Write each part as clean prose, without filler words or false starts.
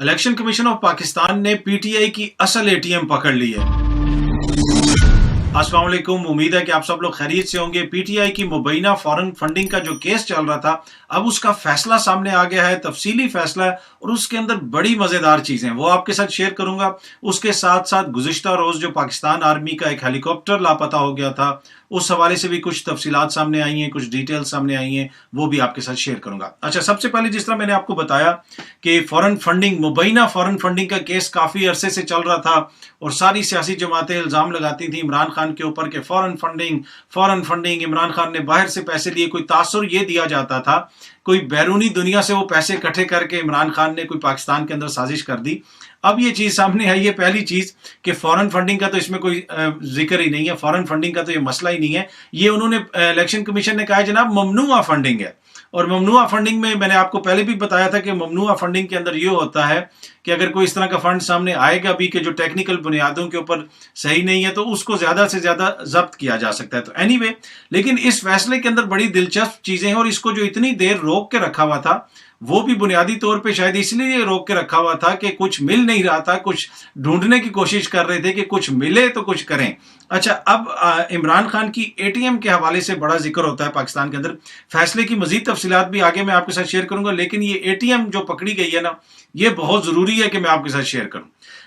Election commission of Pakistan ने PTI की असल एटीएम पकड़ ली है। अस्सलाम वालेकुम, उम्मीद है कि आप सब लोग खैरियत से होंगे। पीटीआई की मुबैना फॉरेन फंडिंग का जो केस चल रहा था, अब उसका फैसला सामने आ गया है, तफसीली फैसला है और उसके अंदर बड़ी मजेदार चीजें वो आपके साथ शेयर करूंगा। उसके साथ साथ गुज़िश्ता रोज जो पाकिस्तान आर्मी का एक हेलीकॉप्टर लापता हो गया था, उस हवाले से भी कुछ तफसीलात सामने आई हैं, कुछ डिटेल सामने आई हैं, वो भी आपके साथ शेयर करूंगा। अच्छा, सबसे पहले जिस तरह मैंने आपको बताया कि फॉरेन फंडिंग, मुबैना फॉरेन फंडिंग का केस काफी अरसे से चल रहा था और सारी सियासी जमातें इल्जाम लगाती थी इमरान खान के ऊपर कि फॉरेन फंडिंग इमरान खान ने बाहर से पैसे लिए। कोई तासुर ये दिया जाता था, कोई बैरूनी दुनिया से वो पैसे इकट्ठे करके इमरान खान ने कोई पाकिस्तान के अंदर साजिश कर दी। अब ये चीज सामने आई है, पहली चीज कि फॉरेन फंडिंग का तो इसमें कोई जिक्र ही नहीं है, फॉरेन फंडिंग का तो ये मसला ही नहीं है। ये उन्होंने इलेक्शन कमीशन ने कहा है जनाब ममनुआ फंडिंग है। और ममनुआ फंडिंग में मैंने आपको पहले भी बताया था कि ममनुआ फंडिंग के अंदर ये होता है कि अगर कोई इस तरह का फंड सामने आएगा भी कि जो टेक्निकल बुनियादों के ऊपर सही नहीं है, तो उसको ज्यादा से ज्यादा जब्त किया जा सकता है। तो एनीवे, लेकिन इस फैसले के अंदर बड़ी दिलचस्प चीजें हैं और इसको जो इतनी देर रोक के रखा हुआ था, वो भी बुनियादी तौर पे शायद इसलिए रोक के रखा हुआ था कि कुछ मिल नहीं रहा था, कुछ ढूंढने की कोशिश कर रहे थे कि कुछ मिले तो कुछ करें। अच्छा, अब इमरान खान की एटीएम के हवाले से बड़ा जिक्र होता है पाकिस्तान के अंदर। फैसले की मजीद तफसीलात भी आगे मैं आपके साथ शेयर करूंगा, लेकिन ये एटीएम जो पकड़ी गई है ना, ये बहुत जरूरी है कि मैं आपके साथ शेयर करूं।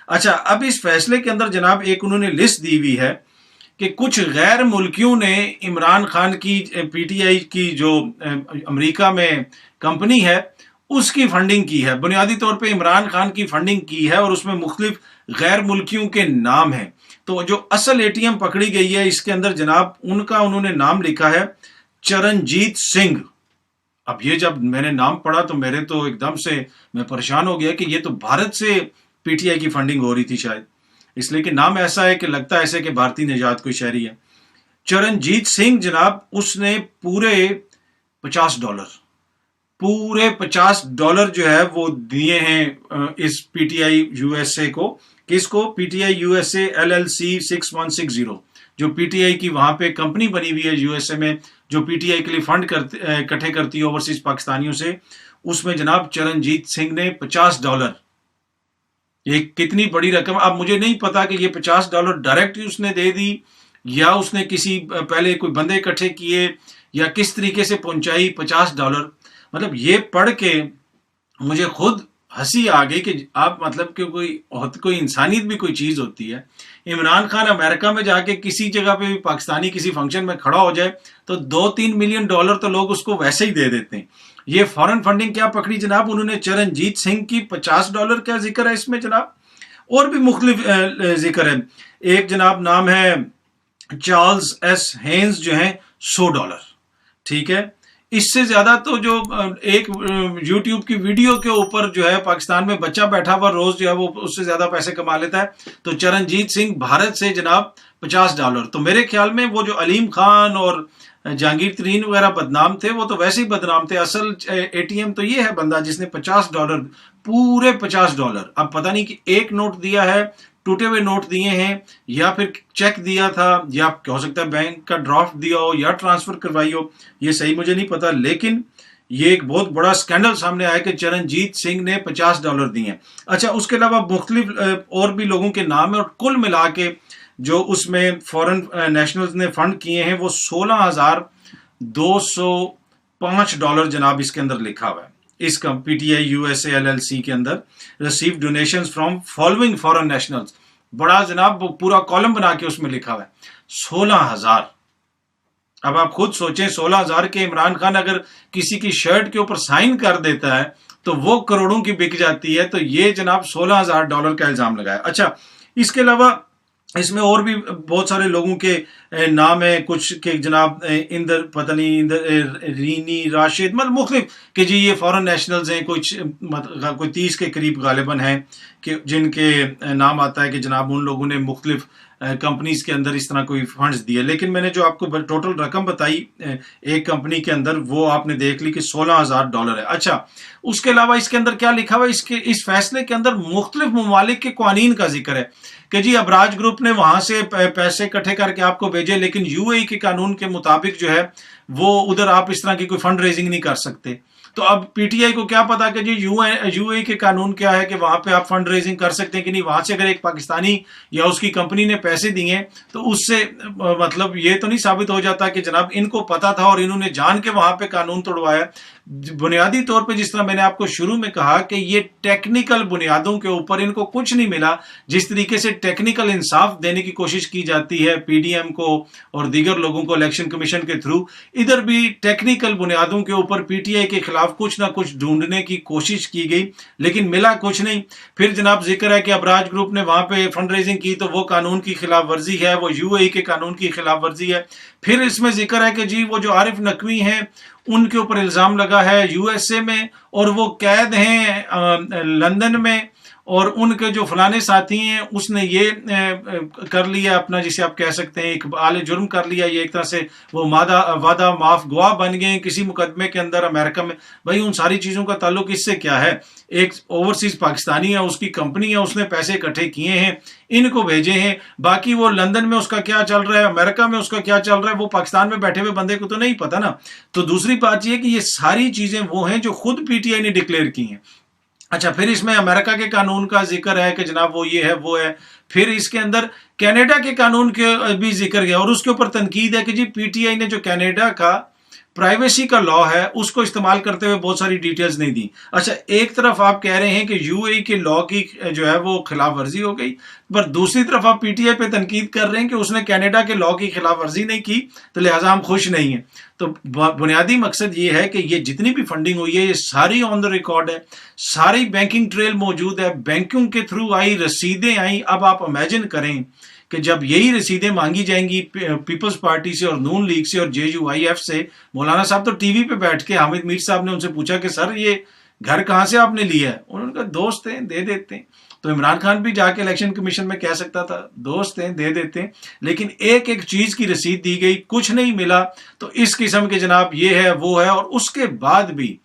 अच्छा, अब इस फैसले के अंदर जनाब एक उन्होंने लिस्ट दी हुई है कि कुछ गैर मुल्कियों ने इमरान खान की पीटीआई की जो अमेरिका में कंपनी है उसकी फंडिंग की है। बुनियादी तौर पे इमरान खान की फंडिंग की है और उसमें मुख्तलिफ गैर मुल्कियों के नाम हैं। तो जो असल एटीएम पकड़ी गई है, इसके अंदर जनाब उनका उन्होंने नाम लिखा है चरणजीत सिंह। अब ये जब मैंने नाम पढ़ा तो मेरे तो एकदम से मैं परेशान हो गया कि ये तो भारत से पीटीआई की फंडिंग हो रही थी शायद, इसलिए कि नाम ऐसा है कि लगता है ऐसे कि भारतीय निजात कोई शहरी है। चरणजीत सिंह जनाब, उसने पूरे $50 जो है वो दिए हैं इस पीटीआई यूएसए को। किसको? पीटीआई यूएसए एलएलसी 6160, जो पीटीआई की वहां पे कंपनी बनी हुई है यूएसए में, जो पीटीआई के लिए फंड इकट्ठे करती है ओवरसीज पाकिस्तानियों से। उसमें जनाब चरणजीत सिंह ने $50, ये कितनी बड़ी रकम। अब मुझे नहीं पता कि ये $50 डायरेक्ट उसने दे दी या उसने किसी पहले कोई बंदे इकट्ठे किए या किस तरीके से पहुंचाई $50। मतलब ये पढ़ के मुझे खुद हंसी आ गई कि आप मतलब कि कोई इंसानियत भी कोई चीज होती है। इमरान खान अमेरिका में जाके किसी जगह पे भी पाकिस्तानी किसी फंक्शन में खड़ा हो जाए तो $2-3 मिलियन तो लोग उसको वैसे ही दे देते हैं। ये फॉरेन फंडिंग क्या पकड़ी जनाब उन्होंने चरणजीत सिंह की $50 का जिक्र है इसमें जनाब, और भी मुख्तलिफ जिक्र है। एक जनाब नाम है चार्ल्स एस हेन्स, जो है $100, ठीक है। इससे ज्यादा तो जो एक YouTube की वीडियो के ऊपर जो है पाकिस्तान में बच्चा बैठा हुआ रोज जो है वो उससे ज्यादा पैसे कमा लेता है। तो चरणजीत सिंह भारत से जनाब $50। तो मेरे ख्याल में वो जो अलीम खान और जहांगीर तरीन वगैरह बदनाम थे, वो तो वैसे ही बदनाम थे। असल एटीएम तो ये है बंदा जिसने $50, पूरे $50। अब पता नहीं कि एक नोट दिया है, टूटे हुए नोट दिए हैं, या फिर चेक दिया था, या हो सकता है बैंक का ड्राफ्ट दिया हो या ट्रांसफर करवाई हो, ये सही मुझे नहीं पता। लेकिन ये एक बहुत बड़ा स्कैंडल सामने आया कि चरणजीत सिंह ने $50 दिए हैं। अच्छा, उसके अलावा मुख्तलिफ और भी लोगों के नाम है और कुल मिला के जो उसमें फॉरेन नेशनल्स ने फंड किए हैं वो $16,205 जनाब इसके अंदर लिखा हुआ है। इस पीटीआई यूएसए एलएलसी के अंदर receive donations from following foreign nationals, बड़ा जनाब पूरा कॉलम बना के उसमें लिखा हुआ है 16,000। अब आप खुद सोचें, 16,000 के इमरान खान अगर किसी की शर्ट के ऊपर साइन कर देता है तो वो करोड़ों की बिक जाती है। तो ये जनाब $16,000 का इल्जाम लगाया। अच्छा, इसके अलावा इसमें और भी बहुत सारे लोगों के नाम है, कुछ के जनाब इंदर, पता नहीं इंदर, रीनी, राशिद, मतलब मुख्तलिफ कि जी ये फॉरेन नेशनल्स हैं। कोई 30 के करीब गालिबन हैं कि जिनके नाम आता है कि जनाब उन लोगों ने मुख्तलिफ कंपनीज के अंदर इस तरह कोई फंड्स दिए। लेकिन मैंने जो आपको टोटल रकम बताई एक कंपनी के अंदर, वो आपने देख ली कि $16,000 है। अच्छा, उसके अलावा इसके अंदर क्या लिखा हुआ है, इस फैसले के अंदर मुख्तलिफ ममालिक के कानून का जिक्र है कि जी अबराज ग्रुप ने वहां से पैसे इकट्ठे करके आपको भेजे, लेकिन यूएई के कानून के मुताबिक जो है वो उधर आप इस तरह की कोई फंड रेजिंग नहीं कर सकते। تو اب پی ٹی آئی کو کیا پتا کہ جی یو اے کے قانون کیا ہے کہ وہاں پہ آپ فنڈ ریزنگ کر سکتے ہیں کہ نہیں. وہاں سے اگر ایک پاکستانی یا اس کی کمپنی نے پیسے دیے تو اس سے مطلب یہ تو نہیں ثابت ہو جاتا کہ جناب ان کو پتا تھا اور انہوں نے جان کے وہاں پہ قانون توڑوایا. بنیادی طور پہ جس طرح میں نے آپ کو شروع میں کہا کہ یہ ٹیکنیکل بنیادوں کے اوپر ان کو کچھ نہیں ملا. جس طریقے سے ٹیکنیکل انصاف دینے کی کوشش کی جاتی ہے پی ڈی ایم کو اور دیگر لوگوں کو الیکشن کمیشن کے تھرو, ادھر بھی ٹیکنیکل بنیادوں کے اوپر پی ٹی آئی کے خلاف کچھ نہ کچھ ڈھونڈنے کی کوشش کی گئی لیکن ملا کچھ نہیں. پھر جناب ذکر ہے کہ ابراج گروپ نے وہاں پہ فنڈ ریزنگ کی تو وہ قانون کی خلاف ورزی ہے, وہ یو اے کے قانون کی خلاف ورزی ہے. پھر اس میں ذکر ہے کہ جی وہ جو عارف نقوی ہیں ان کے اوپر الزام لگا ہے یو ایس اے میں اور وہ قید ہیں لندن میں, اور ان کے جو فلانے ساتھی ہیں اس نے یہ کر لیا اپنا, جسے آپ کہہ سکتے ہیں اقبال جرم کر لیا. یہ ایک طرح سے وہ وعدہ معاف گواہ بن گئے کسی مقدمے کے اندر امریکہ میں. بھائی ان ساری چیزوں کا تعلق اس سے کیا ہے؟ ایک اوورسیز پاکستانی ہے, اس کی کمپنی ہے, اس نے پیسے اکٹھے کیے ہیں, ان کو بھیجے ہیں. باقی وہ لندن میں اس کا کیا چل رہا ہے, امریکہ میں اس کا کیا چل رہا ہے, وہ پاکستان میں بیٹھے ہوئے بندے کو تو نہیں پتا نا. تو دوسری بات یہ کہ یہ ساری چیزیں وہ ہیں جو خود پی ٹی آئی نے ڈکلیئر کی ہیں. اچھا, پھر اس میں امریکہ کے قانون کا ذکر ہے کہ جناب وہ یہ ہے وہ ہے. پھر اس کے اندر کینیڈا کے قانون کے بھی ذکر گیا اور اس کے اوپر تنقید ہے کہ جی پی ٹی آئی نے جو کینیڈا کا پرائیویسی کا لا ہے اس کو استعمال کرتے ہوئے بہت ساری ڈیٹیلز نہیں دی. اچھا, ایک طرف آپ کہہ رہے ہیں کہ یو اے کے لا کی جو ہے وہ خلاف ورزی ہو گئی, پر دوسری طرف آپ پی ٹی آئی پہ تنقید کر رہے ہیں کہ اس نے کینیڈا کے لا کی خلاف ورزی نہیں کی تو لہٰذا ہم خوش نہیں ہیں. تو بنیادی مقصد یہ ہے کہ یہ جتنی بھی فنڈنگ ہوئی ہے یہ ساری آن دا ریکارڈ ہے, ساری بینکنگ ٹریل موجود ہے, بینکوں کے تھرو آئی, رسیدیں آئیں. اب آپ امیجن کریں کہ جب یہی رسیدیں مانگی جائیں گی پیپلز پارٹی سے اور نون لیگ سے اور جے یو آئی ایف سے. مولانا صاحب تو ٹی وی پہ بیٹھ کے حامد میر صاحب نے ان سے پوچھا کہ سر یہ گھر کہاں سے آپ نے لیا ہے؟ انہوں نے کہا دوست ہیں دے دیتے ہیں. تو عمران خان بھی جا کے الیکشن کمیشن میں کہہ سکتا تھا دوست ہیں دے دیتے ہیں, لیکن ایک ایک چیز کی رسید دی گئی, کچھ نہیں ملا. تو اس قسم کے جناب یہ ہے وہ ہے. اور اس کے بعد بھی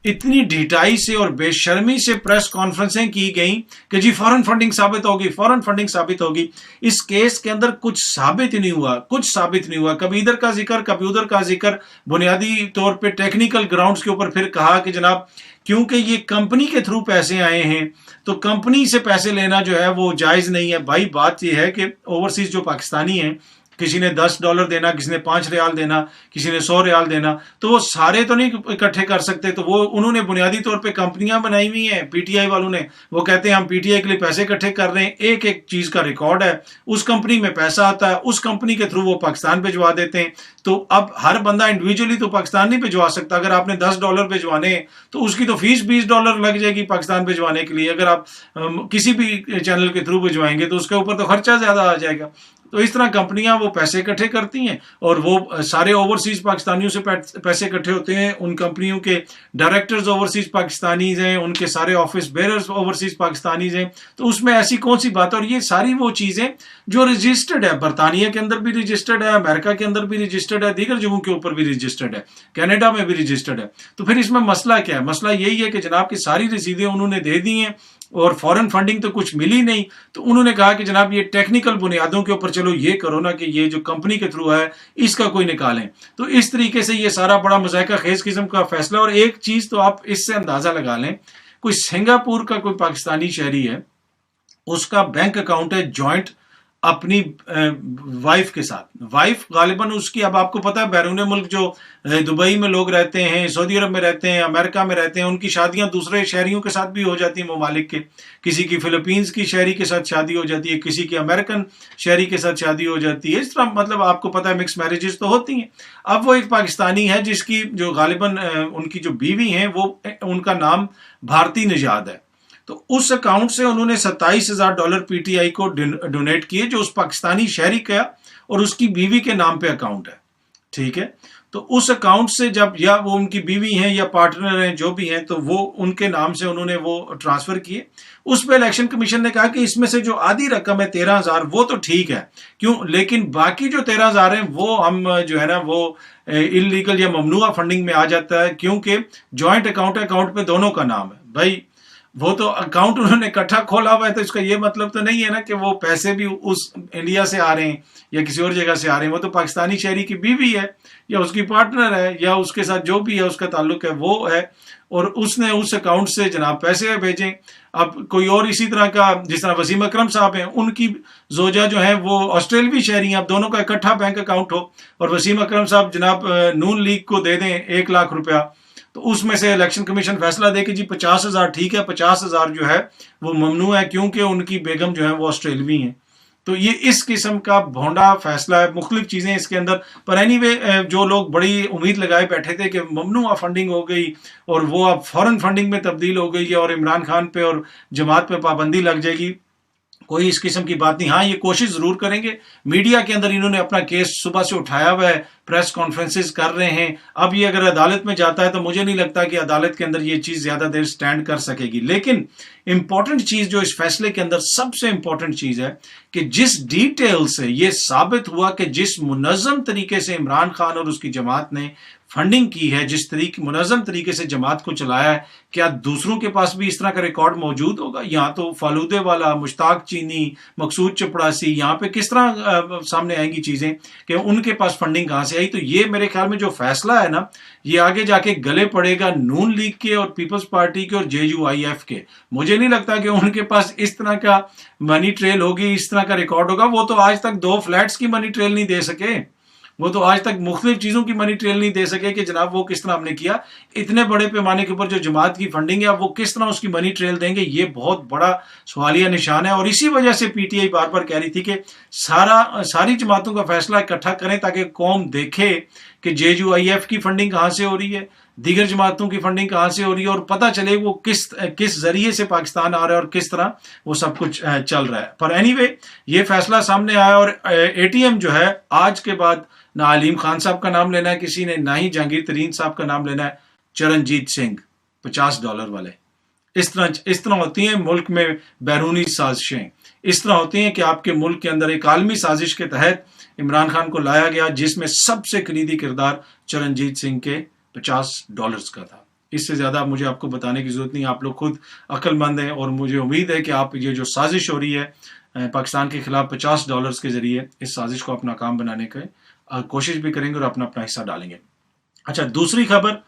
اتنی ڈھیٹائی سے اور بے شرمی سے پریس کانفرنسیں کی گئیں کہ جی فورن فنڈنگ ثابت ہوگی, فورن فنڈنگ ثابت ہوگی. اس کیس کے اندر کچھ ثابت نہیں ہوا, کچھ ثابت نہیں ہوا. کبھی ادھر کا ذکر کبھی ادھر کا ذکر. بنیادی طور پہ ٹیکنیکل گراؤنڈز کے اوپر پھر کہا کہ جناب کیونکہ یہ کمپنی کے تھرو پیسے آئے ہیں تو کمپنی سے پیسے لینا جو ہے وہ جائز نہیں ہے. بھائی بات یہ ہے کہ اوورسیز جو پاکستانی ہیں, کسی نے $10 دینا, کسی نے 5 ریال دینا, کسی نے 100 ریال دینا, تو وہ سارے تو نہیں اکٹھے کر سکتے. تو وہ انہوں نے بنیادی طور پہ کمپنیاں بنائی ہوئی ہیں پی ٹی آئی والوں نے. وہ کہتے ہیں ہم پی ٹی آئی کے لیے پیسے اکٹھے کر رہے ہیں, ایک ایک چیز کا ریکارڈ ہے, اس کمپنی میں پیسہ آتا ہے, اس کمپنی کے تھرو وہ پاکستان بھجوا دیتے ہیں. تو اب ہر بندہ انڈیویجولی تو پاکستان نہیں بھجوا سکتا. اگر آپ نے $10 بھجوانے ہیں تو اس کی تو فیس $20 لگ جائے گی پاکستان بھجوانے کے لیے. اگر آپ کسی بھی چینل کے تھرو بھجوائیں گے تو اس کے اوپر تو خرچہ زیادہ آ جائے گا. تو اس طرح کمپنیاں وہ پیسے اکٹھے کرتی ہیں اور وہ سارے اوورسیز پاکستانیوں سے پیسے اکٹھے ہوتے ہیں. ان کمپنیوں کے ڈائریکٹرز اوورسیز پاکستانیز ہیں, ان کے سارے آفس بیئرز اوورسیز پاکستانیز ہیں. تو اس میں ایسی کون سی بات ہے؟ اور یہ ساری وہ چیزیں جو رجسٹرڈ ہے, برطانیہ کے اندر بھی رجسٹرڈ ہے, امریکہ کے اندر بھی رجسٹرڈ ہے, دیگر جگہوں کے اوپر بھی رجسٹرڈ ہے, کینیڈا میں بھی رجسٹرڈ ہے. تو پھر اس میں مسئلہ کیا ہے؟ مسئلہ یہی ہے کہ جناب کی ساری رسیدیں انہوں نے دے دی ہیں اور فورن فنڈنگ تو کچھ ملی نہیں. تو انہوں نے کہا کہ جناب یہ ٹیکنیکل بنیادوں کے اوپر چلو یہ کرو نا کہ یہ جو کمپنی کے تھرو ہے اس کا کوئی نکالیں. تو اس طریقے سے یہ سارا بڑا مذائقہ خیز قسم کا فیصلہ. اور ایک چیز تو آپ اس سے اندازہ لگا لیں, کوئی سنگاپور کا کوئی پاکستانی شہری ہے, اس کا بینک اکاؤنٹ ہے جوائنٹ اپنی وائف کے ساتھ. وائف غالباً اس کی, اب آپ کو پتا ہے بیرون ملک جو دبئی میں لوگ رہتے ہیں, سعودی عرب میں رہتے ہیں, امریکہ میں رہتے ہیں, ان کی شادیاں دوسرے شہریوں کے ساتھ بھی ہو جاتی ہیں ممالک کے. کسی کی فلپینز کی شہری کے ساتھ شادی ہو جاتی ہے, کسی کی امریکن شہری کے ساتھ شادی ہو جاتی ہے. اس طرح مطلب آپ کو پتا ہے مکس میرجز تو ہوتی ہیں. اب وہ ایک پاکستانی ہے جس کی جو غالباً ان کی جو بیوی ہیں وہ ان کا نام بھارتی نژاد ہے. تو اس اکاؤنٹ سے انہوں نے $27,000 پی ٹی آئی کو ڈونیٹ کیے جو اس پاکستانی شہری کا اور اس کی بیوی کے نام پہ اکاؤنٹ ہے. ٹھیک ہے, تو اس اکاؤنٹ سے جب یا وہ ان کی بیوی ہیں یا پارٹنر ہیں جو بھی ہیں تو وہ ان کے نام سے انہوں نے وہ ٹرانسفر کیے. اس پہ الیکشن کمیشن نے کہا کہ اس میں سے جو آدھی رقم ہے 13,000 وہ تو ٹھیک ہے, کیوں, لیکن باقی جو 13,000 ہیں وہ ہم جو ہے نا وہ انلیگل یا ممنوعہ فنڈنگ میں آ جاتا ہے, کیونکہ جوائنٹ اکاؤنٹ پہ دونوں کا نام ہے. بھائی वो तो अकाउंट उन्होंने इकट्ठा खोला हुआ है, तो इसका ये मतलब तो नहीं है ना कि वो पैसे भी उस इंडिया से आ रहे हैं या किसी और जगह से आ रहे हैं। वो तो पाकिस्तानी शहरी की बीवी है या उसकी पार्टनर है या उसके साथ जो भी है उसका ताल्लुक है वो है, और उसने उस अकाउंट से जनाब पैसे भेजें। अब कोई और इसी तरह का, जिस तरह वसीम अकरम साहब हैं, उनकी जोजा जो है वो ऑस्ट्रेलवी शहरी हैं, अब दोनों का इकट्ठा बैंक अकाउंट हो और वसीम अकरम साहब जनाब नून लीग को दे दें 1 लाख रुपया, तो उसमें से इलेक्शन कमीशन फैसला दे कि जी 50,000 ठीक है, 50,000 जो है वो ममनू है क्योंकि उनकी बेगम जो है वो ऑस्ट्रेलवी हैं। तो ये इस किस्म का भोंडा फैसला है, मुख्तलिफ चीज़ें इसके अंदर। पर एनीवे जो लोग बड़ी उम्मीद लगाए बैठे थे कि ममनुआ फंडिंग हो गई और वो अब फॉरेन फंडिंग में तब्दील हो गई है और इमरान खान पे और जमात पे पाबंदी लग जाएगी, कोई इस किस्म की बात नहीं। हाँ, ये कोशिश जरूर करेंगे। मीडिया के अंदर इन्होंने अपना केस सुबह से उठाया हुआ है, प्रेस कॉन्फ्रेंसेस कर रहे हैं। अब ये अगर अदालत में जाता है तो मुझे नहीं लगता कि अदालत के अंदर ये चीज ज्यादा देर स्टैंड कर सकेगी। लेकिन इंपॉर्टेंट चीज जो इस फैसले के अंदर सबसे इंपॉर्टेंट चीज है कि जिस डिटेल से ये साबित हुआ कि जिस मुनज़्ज़म तरीके से इमरान खान और उसकी जमात ने फंडिंग की है, जिस तरीके मुनज़्ज़म तरीके से जमात को चलाया है, क्या दूसरों के पास भी इस तरह का रिकॉर्ड मौजूद होगा? यहाँ तो फालूदे वाला, मुश्ताक चीनी, मकसूद चपड़ासी, यहाँ पे किस तरह सामने आएंगी चीजें कि उनके पास फंडिंग कहाँ से आई? तो ये मेरे ख्याल में जो फैसला है ना, ये आगे जाके गले पड़ेगा नून लीग के और पीपल्स पार्टी के और JUIF के। मुझे नहीं लगता कि उनके पास इस तरह का मनी ट्रेल होगी, इस तरह का रिकॉर्ड होगा। वो तो आज तक 2 फ्लैट्स की मनी ट्रेल नहीं दे सके, वो तो आज तक मुख्तलिफ चीजों की मनी ट्रेल नहीं दे सके कि जनाब वो किस तरह हमने किया। इतने बड़े पैमाने के ऊपर जो जमात की फंडिंग है वो किस तरह उसकी मनी ट्रेल देंगे, ये बहुत बड़ा सवालिया निशान है। और इसी वजह से PTI बार बार कह रही थी कि सारी जमातों का फैसला इकट्ठा करें ताकि कौम देखे कि JUIF की फंडिंग कहां से हो रही है, दीगर जमातों की फंडिंग कहां से हो रही है, और पता चले वो किस जरिए से पाकिस्तान आ रहा है और किस तरह वो सब कुछ चल रहा है। पर एनीवे ये फैसला सामने आया और ATM जो है, आज के बाद ना अलीम खान साहब का नाम लेना है किसी ने, ना ही जहांगीर तरीन साहब का नाम लेना है। चरणजीत सिंह $50 वाले। इस तरह होती हैं मुल्क में बैरूनी साजिशें। इस तरह होती हैं कि आपके मुल्क के अंदर एक आलमी साजिश के तहत इमरान खान को लाया गया, जिसमें सबसे कलीदी किरदार चरणजीत सिंह के $50 का था। इससे ज्यादा मुझे आपको बताने की जरूरत नहीं, आप लोग खुद अक्लमंद हैं। और मुझे उम्मीद है कि आप ये जो साजिश हो रही है पाकिस्तान के खिलाफ $50 के जरिए, इस साजिश को अपना काम बनाने की कोशिश भी करेंगे और अपना अपना हिस्सा डालेंगे। अच्छा, दूसरी खबर,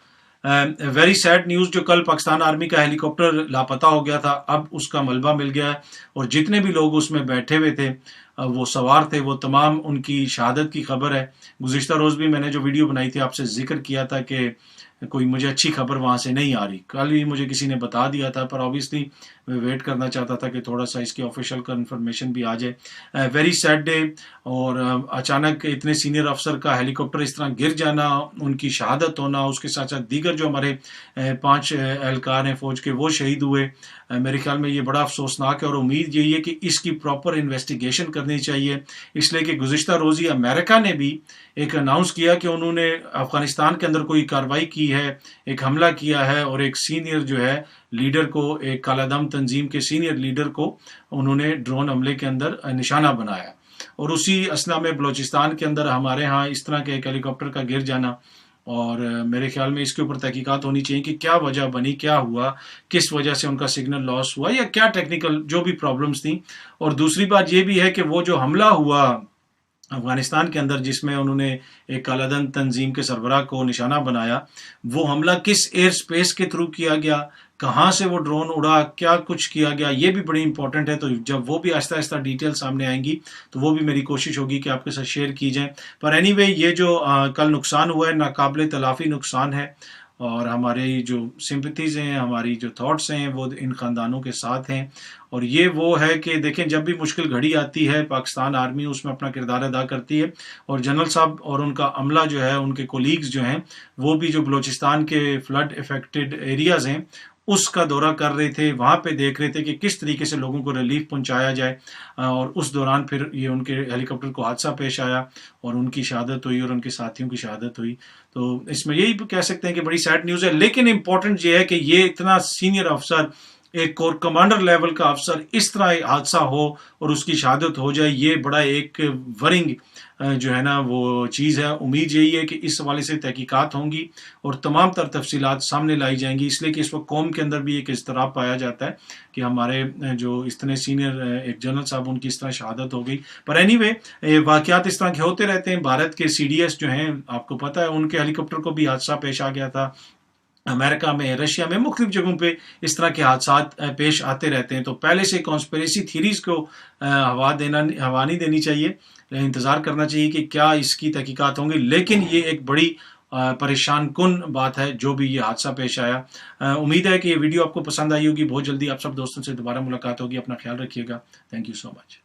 वेरी सैड न्यूज, जो कल पाकिस्तान आर्मी का हेलीकॉप्टर लापता हो गया था, अब उसका मलबा मिल गया है और जितने भी लोग उसमें बैठे हुए थे, वो सवार थे, वो तमाम उनकी शहादत की खबर है। गुज़िश्ता रोज भी मैंने जो वीडियो बनाई थी आपसे जिक्र किया था कि कोई मुझे अच्छी खबर वहां से नहीं आ रही। कल भी मुझे किसी ने बता दिया था, पर ऑब्वियसली मैं वेट करना चाहता था कि थोड़ा सा इसकी ऑफिशियल कंफर्मेशन भी आ जाए। वेरी सैड डे, और अचानक इतने सीनियर अफसर का हेलीकॉप्टर इस तरह गिर जाना, उनकी शहादत होना, उसके साथ साथ दीगर जो हमारे 5 एहलकार हैं फौज के वो शहीद हुए। मेरे ख्याल में ये बड़ा अफसोसनाक है और उम्मीद यही है कि इसकी प्रॉपर इन्वेस्टिगेशन करनी चाहिए, इसलिए कि गुज़िश्ता रोज़ ही अमेरिका ने भी एक अनाउंस किया कि उन्होंने अफगानिस्तान के अंदर कोई कार्रवाई की है, एक हमला किया है और एक सीनियर जो है लीडर को, एक कालादम तंजीम के सीनियर लीडर को उन्होंने ड्रोन हमले के अंदर निशाना बनाया। और उसी असना में बलूचिस्तान के अंदर हमारे यहाँ इस तरह के एक हेलीकॉप्टर का गिर जाना, और मेरे ख्याल में इसके ऊपर तहकीकात होनी चाहिए कि क्या वजह बनी, क्या हुआ, किस वजह से उनका सिग्नल लॉस हुआ, या क्या टेक्निकल जो भी प्रॉब्लम्स थी। और दूसरी बात ये भी है कि वो जो हमला हुआ अफगानिस्तान के अंदर, जिसमें उन्होंने एक कालादम तंजीम के सरबराह को निशाना बनाया, वो हमला किस एयर स्पेस के थ्रू किया गया, कहाँ से वो ड्रोन उड़ा, क्या कुछ किया गया, ये भी बड़ी इंपॉर्टेंट है। तो जब वो भी आहिस्ता आहिस्ता डिटेल सामने आएंगी तो वो भी मेरी कोशिश होगी कि आपके साथ शेयर की जाए। पर एनीवे ये जो कल नुकसान हुआ है, नाकाबिले तलाफी नुकसान है, और हमारी जो सिंपथीज हैं, हमारी जो थॉट्स हैं, वो इन खानदानों के साथ हैं। और ये वो है कि देखें, जब भी मुश्किल घड़ी आती है पाकिस्तान आर्मी उसमें अपना किरदार अदा करती है। और जनरल साहब और उनका अमला जो है, उनके कोलीग्स जो हैं, वो भी जो बलूचिस्तान के फ्लड इफेक्टेड एरियाज हैं उसका दौरा कर रहे थे, वहाँ पे देख रहे थे कि किस तरीके से लोगों को रिलीफ पहुंचाया जाए। और उस दौरान फिर ये उनके हेलीकॉप्टर को हादसा पेश आया और उनकी शहादत हुई और उनके साथियों की शहादत हुई। तो इसमें यही कह सकते हैं कि बड़ी सैड न्यूज़ है। लेकिन इंपॉर्टेंट ये है कि ये इतना सीनियर अफसर ایک کور کمانڈر لیول کا افسر اس طرح حادثہ ہو اور اس کی شہادت ہو جائے، یہ بڑا ایک ورنگ جو ہے نا وہ چیز ہے۔ امید یہی ہے کہ اس حوالے سے تحقیقات ہوں گی اور تمام تر تفصیلات سامنے لائی جائیں گی، اس لیے کہ اس وقت قوم کے اندر بھی ایک اضطراب پایا جاتا ہے کہ ہمارے جو اس طرح سینئر ایک جنرل صاحب ان کی اس طرح شہادت ہو گئی۔ پر اینی وے واقعات اس طرح کے ہوتے رہتے ہیں۔ بھارت کے سی ڈی ایس جو ہیں آپ کو پتہ ہے ان کے ہیلی کاپٹر کو بھی حادثہ پیش آ گیا تھا، امریکہ میں، رشیا میں، مختلف جگہوں پہ اس طرح کے حادثات پیش آتے رہتے ہیں۔ تو پہلے سے کانسپریسی تھیریز کو ہوا نہیں دینی چاہیے، انتظار کرنا چاہیے کہ کیا اس کی تحقیقات ہوں گی، لیکن یہ ایک بڑی پریشان کن بات ہے جو بھی یہ حادثہ پیش آیا۔ امید ہے کہ یہ ویڈیو آپ کو پسند آئی ہوگی، بہت جلدی آپ سب دوستوں سے دوبارہ ملاقات ہوگی، اپنا خیال رکھیے گا، تھینک یو سو مچ۔